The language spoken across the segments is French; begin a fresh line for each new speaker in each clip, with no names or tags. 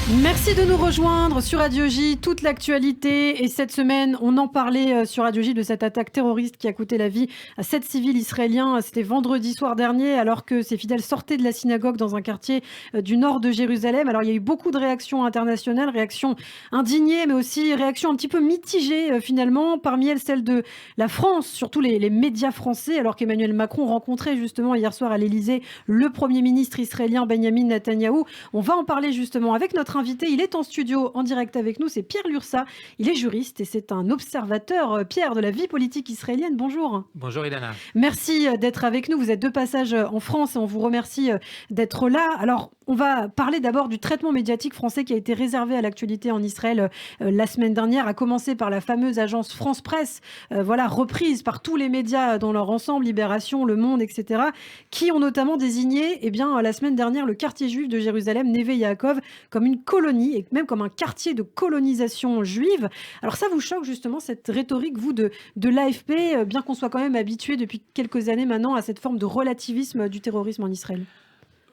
Merci de nous rejoindre sur Radio J, toute l'actualité. Et cette semaine, on en parlait sur Radio J de cette attaque terroriste qui a coûté la vie à 7 civils israéliens. C'était vendredi soir dernier, alors que ces fidèles sortaient de la synagogue dans un quartier du nord de Jérusalem. Alors il y a eu beaucoup de réactions internationales, réactions indignées, mais aussi réactions un petit peu mitigées finalement. Parmi elles, celle de la France, surtout les médias français, alors qu'Emmanuel Macron rencontrait justement hier soir à l'Élysée le Premier ministre israélien Benyamin Netanyahou. On va en parler justement avec notre invité. Il est en studio en direct avec nous, c'est Pierre Lursa. Il est juriste et c'est un observateur, Pierre, de la vie politique israélienne. Bonjour.
Bonjour Ilana.
Merci d'être avec nous. Vous êtes de passage en France et on vous remercie d'être là. Alors, on va parler d'abord du traitement médiatique français qui a été réservé à l'actualité en Israël la semaine dernière, à commencer par la fameuse agence France Presse, voilà, reprise par tous les médias dans leur ensemble, Libération, Le Monde, etc., qui ont notamment désigné, la semaine dernière, le quartier juif de Jérusalem, Neve Yaakov, comme une colonie et même comme un quartier de colonisation juive. Alors ça vous choque justement cette rhétorique, vous, de l'AFP, bien qu'on soit quand même habitué depuis quelques années maintenant à cette forme de relativisme du terrorisme en Israël?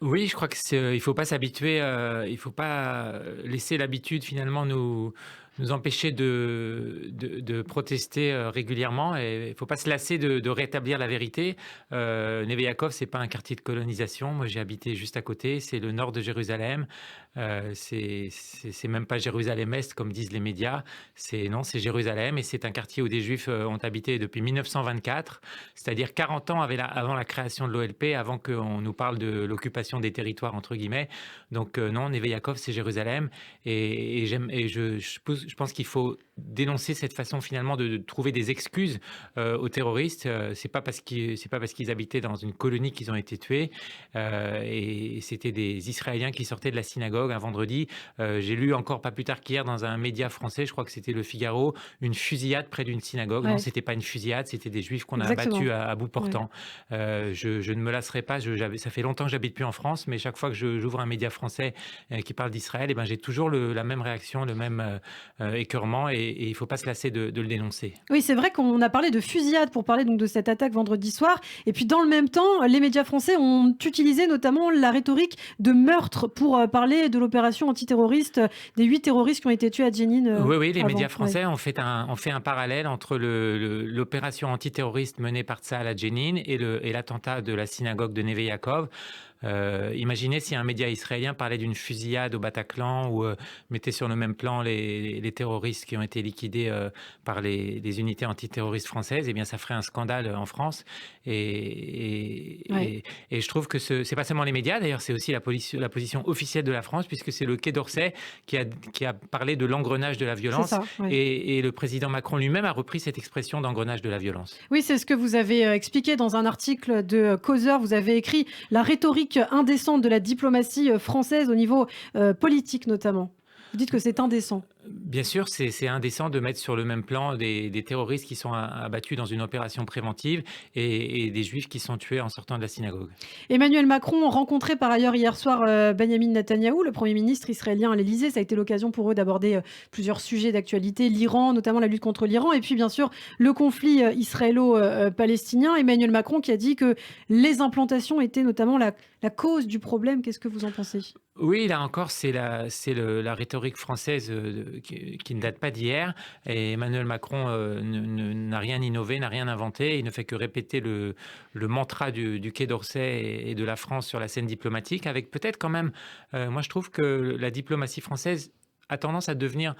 Oui, je crois il faut pas s'habituer, il faut pas laisser l'habitude finalement nous empêcher de protester régulièrement, et il faut pas se lasser de rétablir la vérité. Neve Yaakov, c'est pas un quartier de colonisation. Moi, j'ai habité juste à côté. C'est le nord de Jérusalem. C'est même pas Jérusalem-Est comme disent les médias. C'est Jérusalem, et c'est un quartier où des Juifs ont habité depuis 1924, c'est-à-dire 40 ans avant la création de l'OLP, avant qu'on nous parle de l'occupation des territoires entre guillemets. Donc non, Neve Yaakov, c'est Jérusalem, et je pense qu'il faut dénoncer cette façon finalement de trouver des excuses aux terroristes. C'est pas parce qu'ils habitaient dans une colonie qu'ils ont été tués. Et c'était des Israéliens qui sortaient de la synagogue un vendredi. J'ai lu encore pas plus tard qu'hier dans un média français, je crois que c'était Le Figaro, une fusillade près d'une synagogue.
Ouais.
Non, c'était pas une fusillade, c'était des Juifs qu'on a
Exactement.
abattus à bout portant. Je ne me lasserai pas. Ça fait longtemps que j'habite plus en France, mais chaque fois que j'ouvre un média français qui parle d'Israël, et ben j'ai toujours la même réaction, le même écœurement, et il ne faut pas se lasser de le dénoncer.
Oui, c'est vrai qu'on a parlé de fusillade pour parler donc de cette attaque vendredi soir. Et puis dans le même temps, les médias français ont utilisé notamment la rhétorique de meurtre pour parler de l'opération antiterroriste des 8 terroristes qui ont été tués à Jenin.
Oui, les
avant.
médias français ont fait un parallèle entre l'opération antiterroriste menée par Tsahal à Jenin et l'attentat de la synagogue de Neve Yaakov. Imaginez si un média israélien parlait d'une fusillade au Bataclan, ou mettait sur le même plan les terroristes qui ont été liquidés par les unités antiterroristes françaises. Eh bien, ça ferait un scandale en France. Et je trouve que c'est pas seulement les médias, d'ailleurs, c'est aussi la position officielle de la France, puisque c'est le Quai d'Orsay qui a parlé de l'engrenage de la violence.
C'est ça, ouais.
Et le président Macron lui-même a repris cette expression d'engrenage de la violence.
Oui, c'est ce que vous avez expliqué dans un article de Causeur. Vous avez écrit la rhétorique indécente de la diplomatie française au niveau politique notamment. Vous dites que c'est indécent.
Bien sûr, c'est indécent de mettre sur le même plan des terroristes qui sont abattus dans une opération préventive et des Juifs qui sont tués en sortant de la synagogue.
Emmanuel Macron rencontrait par ailleurs hier soir Benyamin Netanyahou, le Premier ministre israélien à l'Élysée. Ça a été l'occasion pour eux d'aborder plusieurs sujets d'actualité, l'Iran, notamment la lutte contre l'Iran, et puis bien sûr le conflit israélo-palestinien. Emmanuel Macron qui a dit que les implantations étaient notamment la cause du problème. Qu'est-ce que vous en pensez ?
Oui, là encore, c'est la rhétorique française qui ne date pas d'hier. Et Emmanuel Macron n'a rien innové, n'a rien inventé. Il ne fait que répéter le mantra du Quai d'Orsay et de la France sur la scène diplomatique, avec peut-être quand même, moi je trouve que la diplomatie française a tendance à devenir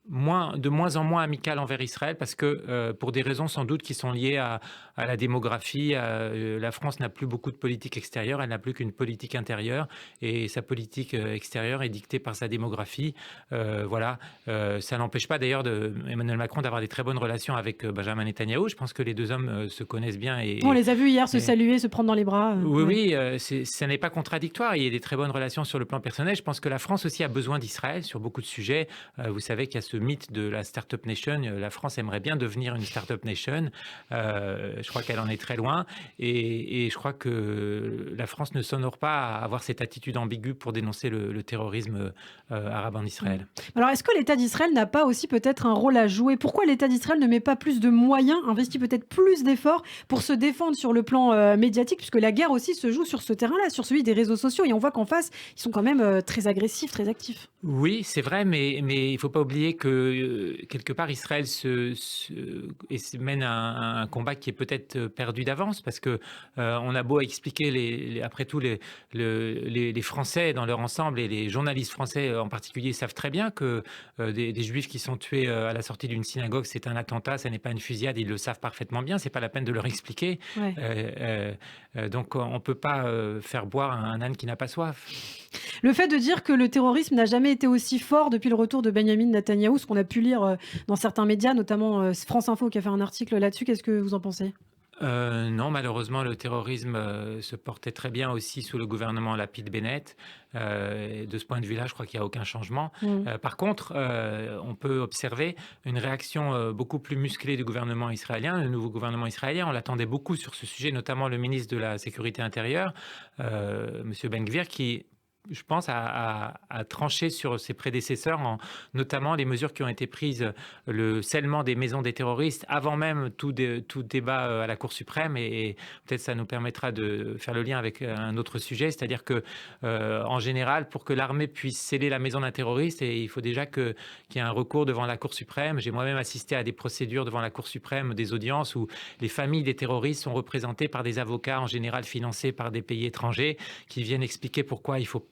de moins en moins amicale envers Israël, parce que pour des raisons sans doute qui sont liées à la démographie, la France n'a plus beaucoup de politique extérieure, elle n'a plus qu'une politique intérieure, et sa politique extérieure est dictée par sa démographie. Ça n'empêche pas d'ailleurs Emmanuel Macron d'avoir des très bonnes relations avec Benjamin Netanyahou. Je pense que les deux hommes se connaissent bien.
On les a vus hier se saluer, se prendre dans les bras.
Oui, ça n'est pas contradictoire. Il y a des très bonnes relations sur le plan personnel. Je pense que la France aussi a besoin d'Israël sur beaucoup de sujets. Vous savez qu'il y a ce mythe de la Startup Nation. La France aimerait bien devenir une Startup Nation. Je crois qu'elle en est très loin. Et je crois que la France ne s'honore pas à avoir cette attitude ambiguë pour dénoncer le terrorisme arabe en Israël.
Alors, est-ce que l'État d'Israël n'a pas aussi peut-être un rôle à jouer? Pourquoi l'État d'Israël ne met pas plus de moyens, investit peut-être plus d'efforts pour se défendre sur le plan médiatique, puisque la guerre aussi se joue sur ce terrain-là, sur celui des réseaux sociaux, et on voit qu'en face, ils sont quand même très agressifs, très actifs.
Oui, c'est vrai, mais il ne faut pas oublier que quelque part Israël mène un combat qui est peut-être perdu d'avance, parce que on a beau expliquer, après tout, les Français dans leur ensemble et les journalistes français en particulier savent très bien que des Juifs qui sont tués à la sortie d'une synagogue, c'est un attentat, ça n'est pas une fusillade, ils le savent parfaitement bien, c'est pas la peine de leur expliquer.
Ouais.
Donc on ne peut pas faire boire un âne qui n'a pas soif.
Le fait de dire que le terrorisme n'a jamais été aussi fort depuis le retour de Benyamin Netanyahou, ce qu'on a pu lire dans certains médias, notamment France Info qui a fait un article là-dessus, qu'est-ce que vous en pensez?
Non, malheureusement, le terrorisme se portait très bien aussi sous le gouvernement Lapid-Bennett. De ce point de vue-là, je crois qu'il n'y a aucun changement. Par contre, on peut observer une réaction beaucoup plus musclée du gouvernement israélien, le nouveau gouvernement israélien. On l'attendait beaucoup sur ce sujet, notamment le ministre de la Sécurité intérieure, M. Ben-Gvir, qui, je pense, a tranché sur ses prédécesseurs, notamment les mesures qui ont été prises, le scellement des maisons des terroristes, avant même tout débat à la Cour suprême. Et peut-être ça nous permettra de faire le lien avec un autre sujet, c'est-à-dire que, en général, pour que l'armée puisse sceller la maison d'un terroriste, il faut déjà qu'il y ait un recours devant la Cour suprême. J'ai moi-même assisté à des procédures devant la Cour suprême, des audiences où les familles des terroristes sont représentées par des avocats, en général financés par des pays étrangers, qui viennent expliquer pourquoi il faut pas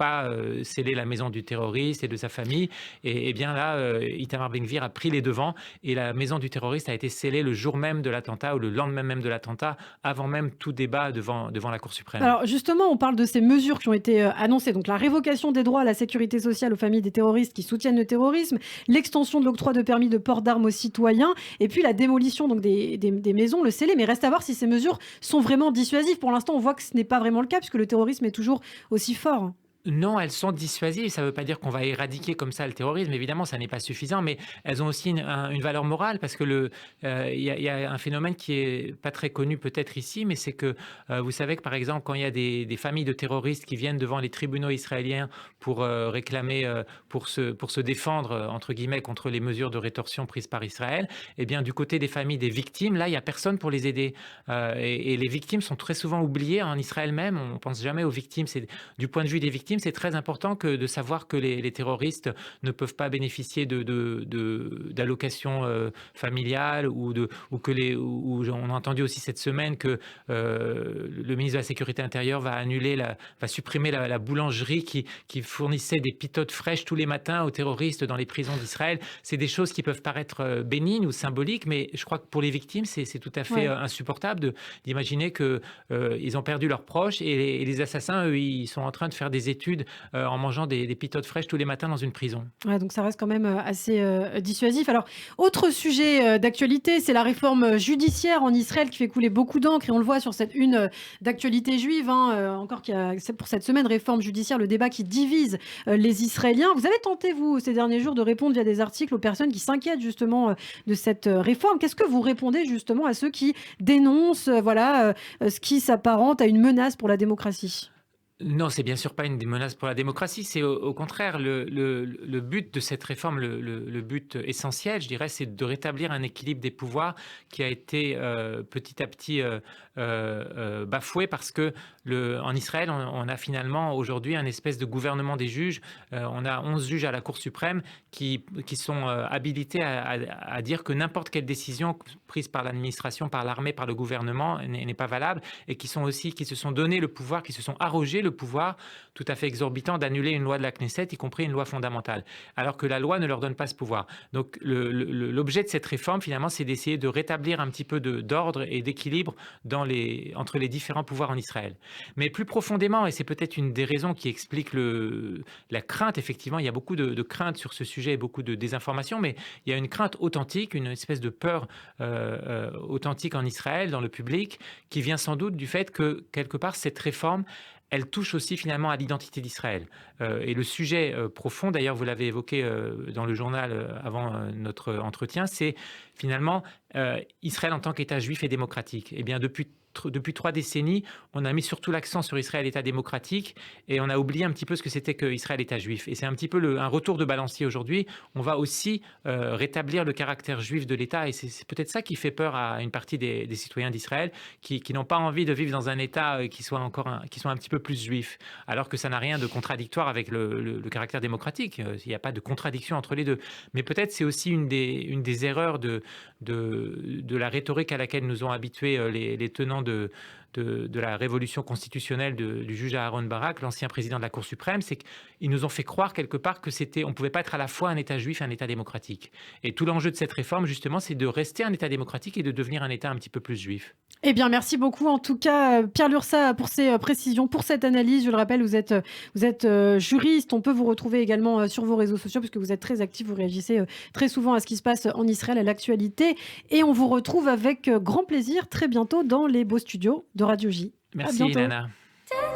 sceller la maison du terroriste et de sa famille. Et bien là, Itamar Ben-Gvir a pris les devants et la maison du terroriste a été scellée le jour même de l'attentat ou le lendemain même de l'attentat, avant même tout débat devant la Cour suprême.
Alors justement, on parle de ces mesures qui ont été annoncées, donc la révocation des droits à la sécurité sociale aux familles des terroristes qui soutiennent le terrorisme, l'extension de l'octroi de permis de port d'armes aux citoyens, et puis la démolition donc des maisons, le scellé. Mais reste à voir si ces mesures sont vraiment dissuasives. Pour l'instant, on voit que ce n'est pas vraiment le cas, puisque le terrorisme est toujours aussi fort.
Non, elles sont dissuasives. Ça ne veut pas dire qu'on va éradiquer comme ça le terrorisme. Évidemment, ça n'est pas suffisant, mais elles ont aussi une valeur morale, parce que il y a un phénomène qui est pas très connu peut-être ici, mais c'est que vous savez que par exemple, quand il y a des familles de terroristes qui viennent devant les tribunaux israéliens pour réclamer, pour se défendre entre guillemets contre les mesures de rétorsion prises par Israël, eh bien du côté des familles des victimes, là, il y a personne pour les aider. Et les victimes sont très souvent oubliées en Israël même. On pense jamais aux victimes. C'est du point de vue des victimes, c'est très important de savoir que les terroristes ne peuvent pas bénéficier d'allocations familiales où on a entendu aussi cette semaine que le ministre de la Sécurité intérieure va supprimer la boulangerie qui fournissait des pitotes fraîches tous les matins aux terroristes dans les prisons d'Israël. C'est des choses qui peuvent paraître bénignes ou symboliques, mais je crois que pour les victimes, c'est tout à fait insupportable d'imaginer qu'ils ont perdu leurs proches et les assassins, eux, ils sont en train de faire des études en mangeant des pitotes fraîches tous les matins dans une prison.
Ouais, donc ça reste quand même assez dissuasif. Alors, autre sujet d'actualité, c'est la réforme judiciaire en Israël qui fait couler beaucoup d'encre, et on le voit sur cette une d'actualité juive, encore qu'il y a pour cette semaine, réforme judiciaire, le débat qui divise les Israéliens. Vous avez tenté, vous, ces derniers jours, de répondre via des articles aux personnes qui s'inquiètent justement de cette réforme. Qu'est-ce que vous répondez justement à ceux qui dénoncent ce qui s'apparente à une menace pour la démocratie?
Non, c'est bien sûr pas une menace pour la démocratie, c'est au contraire le but de cette réforme, le but essentiel, je dirais, c'est de rétablir un équilibre des pouvoirs qui a été petit à petit bafoué, parce que en Israël, on a finalement aujourd'hui un espèce de gouvernement des juges. On a 11 juges à la Cour suprême qui sont habilités à dire que n'importe quelle décision prise par l'administration, par l'armée, par le gouvernement n'est pas valable, et qui se sont donné le pouvoir, qui se sont arrogés le pouvoir tout à fait exorbitant d'annuler une loi de la Knesset, y compris une loi fondamentale, alors que la loi ne leur donne pas ce pouvoir. Donc l'objet de cette réforme, finalement, c'est d'essayer de rétablir un petit peu d'ordre et d'équilibre entre les différents pouvoirs en Israël. Mais plus profondément, et c'est peut-être une des raisons qui explique la crainte, effectivement, il y a beaucoup de crainte sur ce sujet et beaucoup de désinformation, mais il y a une crainte authentique, une espèce de peur authentique en Israël, dans le public, qui vient sans doute du fait que, quelque part, cette réforme, elle touche aussi finalement à l'identité d'Israël. Et le sujet profond, d'ailleurs vous l'avez évoqué dans le journal avant notre entretien, c'est finalement Israël en tant qu'État juif et démocratique. Eh bien depuis 3 décennies, on a mis surtout l'accent sur Israël État démocratique et on a oublié un petit peu ce que c'était que Israël État juif. Et c'est un petit peu un retour de balancier aujourd'hui. On va aussi rétablir le caractère juif de l'État et c'est peut-être ça qui fait peur à une partie des citoyens d'Israël qui n'ont pas envie de vivre dans un État qui soit un petit peu plus juif, alors que ça n'a rien de contradictoire avec le caractère démocratique. Il n'y a pas de contradiction entre les deux. Mais peut-être c'est aussi une des erreurs de la rhétorique à laquelle nous ont habitués les tenants de la révolution constitutionnelle du juge Aaron Barak, l'ancien président de la Cour suprême, c'est qu'ils nous ont fait croire quelque part que on ne pouvait pas être à la fois un État juif et un État démocratique. Et tout l'enjeu de cette réforme, justement, c'est de rester un État démocratique et de devenir un État un petit peu plus juif.
Eh bien, merci beaucoup en tout cas, Pierre Lursa, pour ces précisions, pour cette analyse. Je le rappelle, vous êtes juriste. On peut vous retrouver également sur vos réseaux sociaux puisque vous êtes très actif, vous réagissez très souvent à ce qui se passe en Israël, à l'actualité. Et on vous retrouve avec grand plaisir très bientôt dans les beaux studios de Radio J. À
Merci,
bientôt.
Nana.